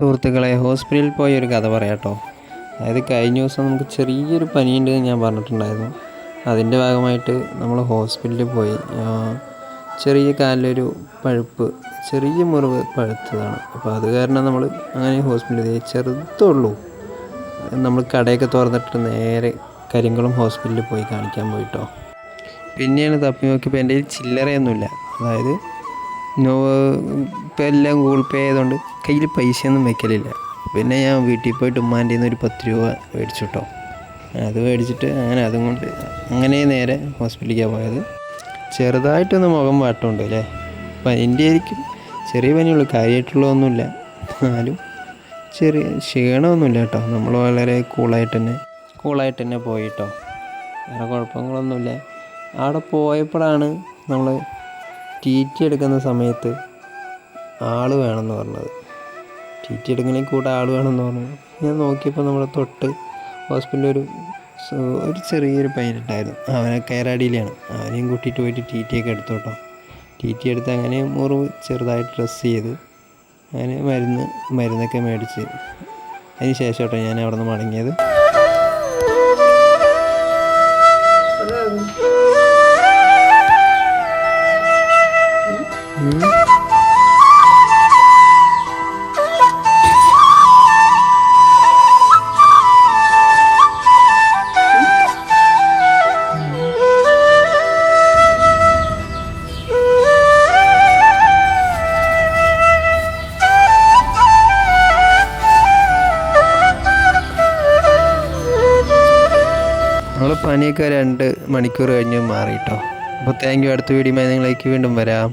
സുഹൃത്തുക്കളെ, ഹോസ്പിറ്റലിൽ പോയ ഒരു കഥ പറയാം കേട്ടോ. അതായത് കഴിഞ്ഞ ദിവസം നമുക്ക് ചെറിയൊരു പനിയുണ്ട് ഞാൻ പറഞ്ഞിട്ടുണ്ടായിരുന്നു. അതിൻ്റെ ഭാഗമായിട്ട് നമ്മൾ ഹോസ്പിറ്റലിൽ പോയി. ചെറിയ കാലിലൊരു പഴുപ്പ്, ചെറിയ മുറിവ് പഴുത്തതാണ്. അപ്പോൾ അത് കാരണം നമ്മൾ അങ്ങനെ ഹോസ്പിറ്റലിൽ ചെറുതുള്ളൂ. നമ്മൾ കടയൊക്കെ തുറന്നിട്ട് നേരെ കരിങ്കുളം ഹോസ്പിറ്റലിൽ പോയി കാണിക്കാൻ പോയിട്ടോ. പിന്നെയാണ് തപ്പി നോക്കിയപ്പോൾ എൻ്റെ കയ്യിൽ ചില്ലറയൊന്നുമില്ല. അതായത് ഇപ്പം എല്ലാം ഗൂഗിൾ പേ ആയതുകൊണ്ട് കയ്യിൽ പൈസയൊന്നും വെക്കലില്ല. പിന്നെ ഞാൻ വീട്ടിൽ പോയിട്ട് ഉമ്മാൻ്റെ നിന്ന് ഒരു 10 രൂപ മേടിച്ചു കേട്ടോ. അത് മേടിച്ചിട്ട് അതും കൊണ്ട് നേരെ ഹോസ്പിറ്റലിലേക്കാണ് പോയത്. ചെറുതായിട്ടൊന്ന് മുഖം വാട്ടമുണ്ട് അല്ലേ. പനിൻ്റെ ആയിരിക്കും, ചെറിയ പനിയുള്ളൂ, കാര്യമായിട്ടുള്ളതൊന്നുമില്ല. എന്നാലും ചെറിയ ക്ഷീണമൊന്നുമില്ല കേട്ടോ. നമ്മൾ വളരെ കൂളായിട്ട് തന്നെ പോയി കേട്ടോ. വേറെ കുഴപ്പങ്ങളൊന്നുമില്ല. അവിടെ പോയപ്പോഴാണ് നമ്മൾ TT എടുക്കുന്ന സമയത്ത് ആൾ വേണമെന്ന് പറഞ്ഞത്. TT എടുക്കണമെങ്കിൽ കൂടെ ആൾ വേണമെന്ന് പറഞ്ഞു. ഞാൻ നോക്കിയപ്പോൾ നമ്മുടെ തൊട്ട് ഹോസ്പിറ്റലിൽ ഒരു ചെറിയൊരു പയ്യനുണ്ടായിരുന്നു. അവനെ കയറാടിയിലാണ്. അവനെയും കൂട്ടിയിട്ട് പോയിട്ട് TT ഒക്കെ എടുത്തു കേട്ടോ. TT എടുത്ത് അങ്ങനെ മുറിവ് ചെറുതായിട്ട് ഡ്രസ്സ് ചെയ്ത് അങ്ങനെ മരുന്നൊക്കെ മേടിച്ച് അതിന് ശേഷം കേട്ടോ ഞാൻ അവിടെ നിന്ന് മടങ്ങിയത്. നമ്മൾ പനിയൊക്കെ 2 മണിക്കൂർ കഴിഞ്ഞ് മാറി കേട്ടോ. അപ്പോൾ താങ്ക് യു. അടുത്ത വീഡിയോയുമായി നിങ്ങളിലേക്ക് വീണ്ടും വരാം.